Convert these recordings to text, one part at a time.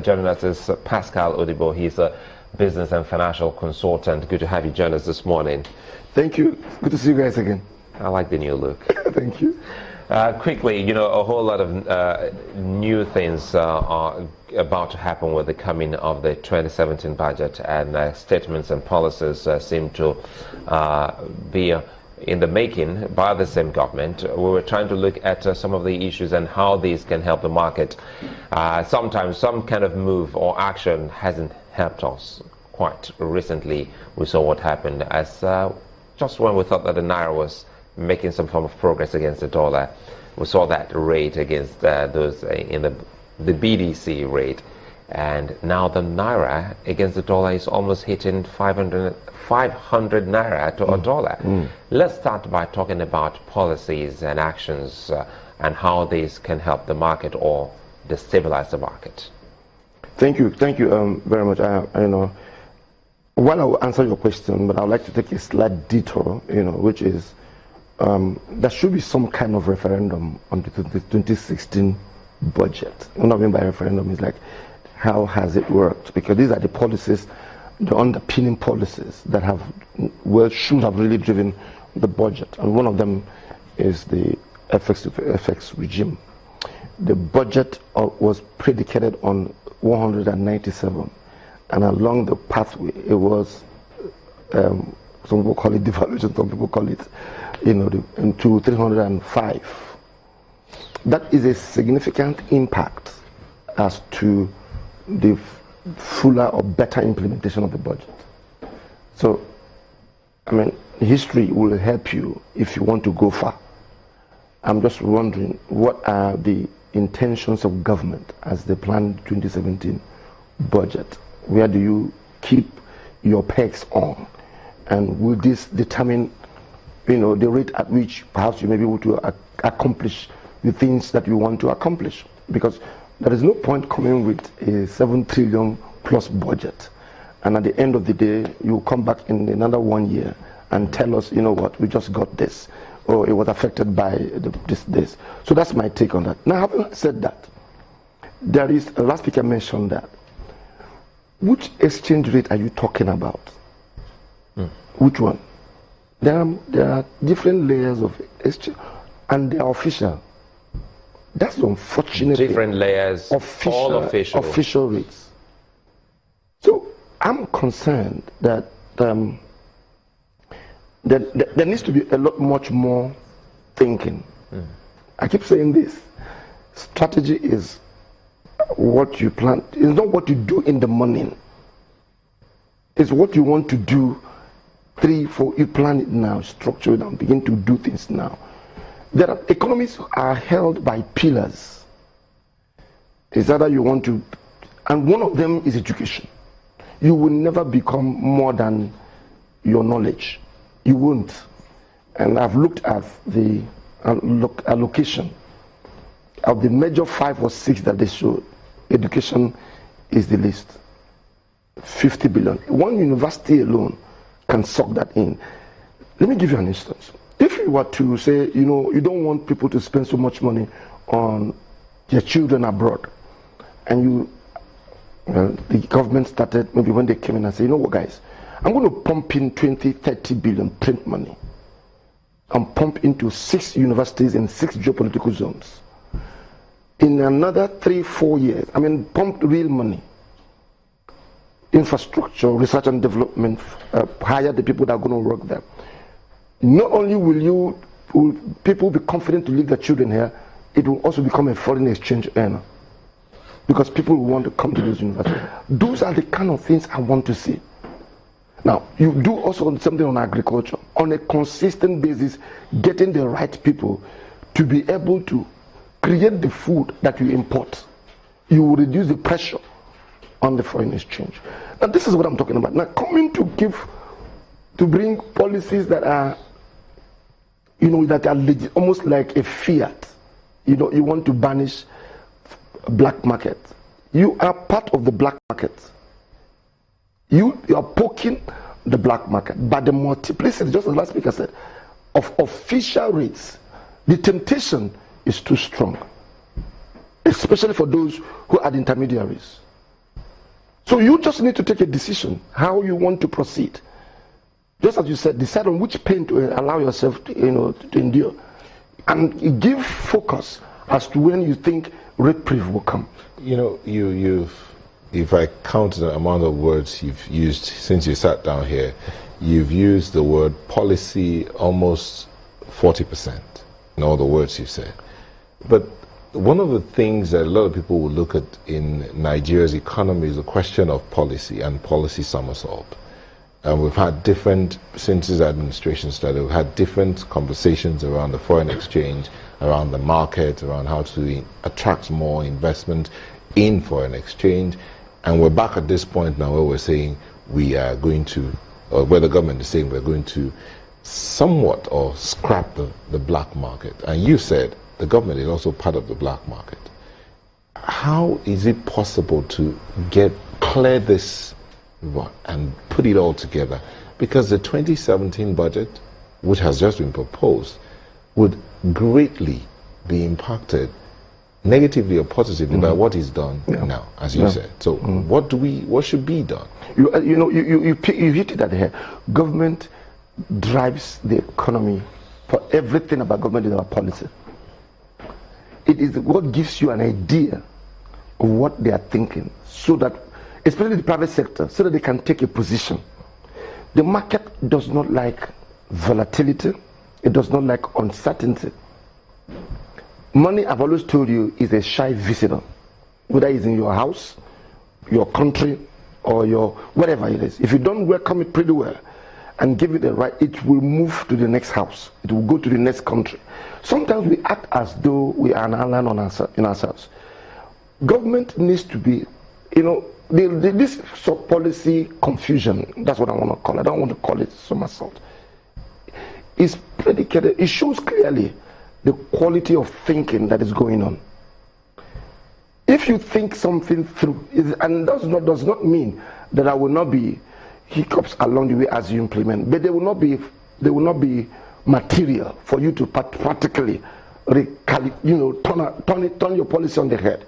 Joining us is Pascal Odibo. He's a business and financial consultant. Good to have you join us this morning. Thank you. Good to see you guys again. I like the new look. Thank you. Quickly, a whole lot of new things are about to happen with the coming of the 2017 budget, and statements and policies seem to be in the making by the same government. We were trying to look at some of the issues and how these can help the market. Sometimes some kind of move or action hasn't helped us. Quite recently, we saw what happened as just when we thought that the Naira was making some form of progress against the dollar, we saw that rate against those in the BDC rate, and now the Naira against the dollar is almost hitting 500 Naira to a dollar. Let's start by talking about policies and actions and how these can help the market or destabilize the market. Thank you very much. While I will answer your question, but I would like to take a slight detour, which is there should be some kind of referendum on the 2016 budget. What I mean by referendum is like, how has it worked? Because these are the policies, the underpinning policies that should have really driven the budget. And one of them is the FX regime. The budget was predicated on 197, and along the pathway, it was some people call it devaluation, some people call it into 305. That is a significant impact as to the fuller or better implementation of the budget. So, history will help you if you want to go far. I'm just wondering, what are the intentions of government as they plan 2017 budget? Where do you keep your pegs on? And will this determine, the rate at which perhaps you may be able to accomplish the things that you want to accomplish? Because there is no point coming with a 7 trillion plus budget, and at the end of the day, you come back in another 1 year and tell us, what, we just got this, or it was affected by this. So that's my take on that. Now, having said that, there is, last speaker mentioned that. Which exchange rate are you talking about? Which one? There are different layers of exchange, and they are official. That's unfortunate. Different layers, all official. Official rates. So I'm concerned that there needs to be a lot much more thinking. I keep saying this. Strategy is what you plan. It's not what you do in the morning. It's what you want to do 3, 4. You plan it now, structure it and begin to do things now. Economies are held by pillars. It's either you want to, and one of them is education. You will never become more than your knowledge. You won't. And I've looked at the allocation of the major 5 or 6 that they showed. Education is the least. 50 billion. One university alone can suck that in. Let me give you an instance. If you were to say, you don't want people to spend so much money on their children abroad, and the government started, maybe when they came in and said, what guys, I'm going to pump in 20, 30 billion print money and pump into 6 universities in 6 geopolitical zones. In another 3, 4 years, pump real money, infrastructure, research and development, hire the people that are going to work there. Not only will people be confident to leave their children here, it will also become a foreign exchange earner, because people will want to come to those universities. Those are the kind of things I want to see. Now, you do also something on agriculture, on a consistent basis, getting the right people to be able to create the food that you import. You will reduce the pressure on the foreign exchange. Now, this is what I'm talking about. Now, coming to bring policies that are, that are legit, almost like a fiat. You want to banish black market. You are part of the black market. You are poking the black market. But the multiplicity, just as last speaker said, of official rates, the temptation is too strong, especially for those who are the intermediaries. So you just need to take a decision how you want to proceed. Just as you said, decide on which pain to allow yourself to, to endure, and give focus as to when you think reprieve will come. If I count the amount of words you've used since you sat down here, you've used the word policy almost 40% in all the words you've said. But one of the things that a lot of people will look at in Nigeria's economy is a question of policy and policy somersault. And we've had different, since this administration started, we've had different conversations around the foreign exchange, around the market, around how to attract more investment in foreign exchange. And we're back at this point now where we're saying we are going to, or where the government is saying we're going to somewhat or scrap the black market. And you said the government is also part of the black market. How is it possible to clear this and put it all together? Because the 2017 budget, which has just been proposed, would greatly be impacted negatively or positively by what is done now, as you said. So what should be done? You hit it at the head. Government drives the economy. For everything about government is about policy. It is what gives you an idea of what they are thinking, so that, especially the private sector, so that they can take a position. The market does not like volatility. It does not like uncertainty. Money, I've always told you, is a shy visitor, whether it's in your house, your country, or your whatever it is. If you don't welcome it pretty well and give it the right, it will move to the next house. It will go to the next country. Sometimes we act as though we are an island in ourselves. Government needs to be, this policy confusion, that's what I want to call it. I don't want to call it somersault. Is predicated, it shows clearly the quality of thinking that is going on. If you think something through, and does not mean that there will not be hiccups along the way as you implement, but they will not be material for you to practically turn your policy on the head.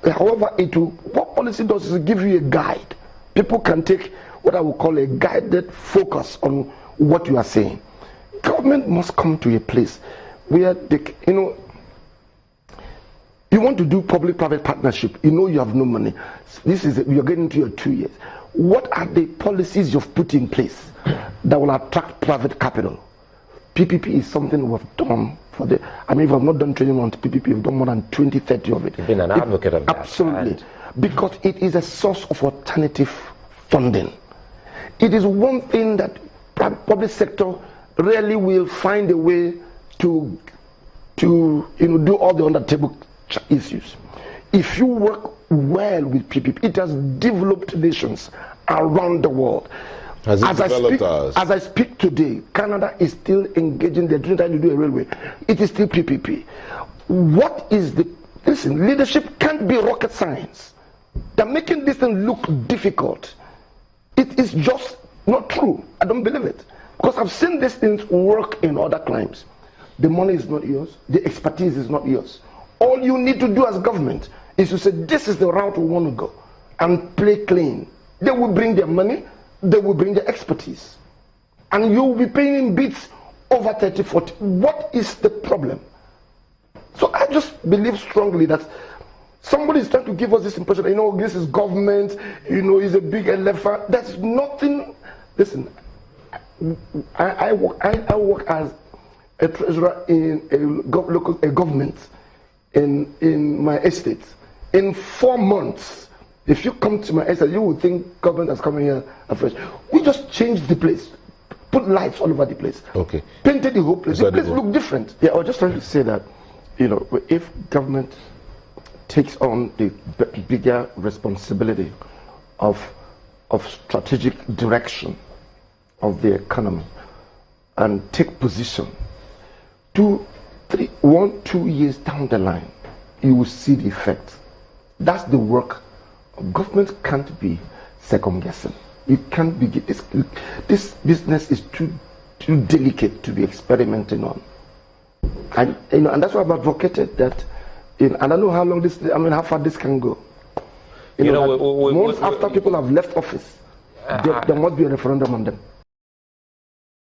However, what policy does is give you a guide. People can take what I would call a guided focus on what you are saying. Government must come to a place where you want to do public-private partnership. You have no money. You're getting into your 2 years. What are the policies you've put in place that will attract private capital? PPP is something we've done for if I've not done training on PPP, we've done more than 20, 30 of it. You've been an advocate of that. Absolutely. Because it is a source of alternative funding. It is one thing that public sector rarely will find a way to do all the under-table issues. If you work well with PPP, it has developed nations around the world. As I speak today, Canada is still engaging. They're trying to do a railway. It is still PPP. Leadership can't be rocket science. They're making this thing look difficult. It is just not true. I don't believe it. Because I've seen these things work in other climes. The money is not yours. The expertise is not yours. All you need to do as government is to say, this is the route we want to go, and play clean. They will bring their money. They will bring their expertise. And you will be paying in bits over 30, 40. What is the problem? So I just believe strongly that somebody is trying to give us this impression, this is government, is a big elephant. That's nothing. Listen, I work as a treasurer in a government in my estate. In 4 months, if you come to my estate, you would think government has come here afresh. We just changed the place, put lights all over the place, painted the whole place. The place looked different. Yeah, I was just trying to say that, if government takes on the bigger responsibility of strategic direction of the economy and take position, 1, 2 years down the line, you will see the effect. That's the work. Government can't be second guessing. You can't be. This business is too delicate to be experimenting on. And that's why I've advocated that. And I don't know how long how far this can go. Months after people have left office, there must be a referendum on them.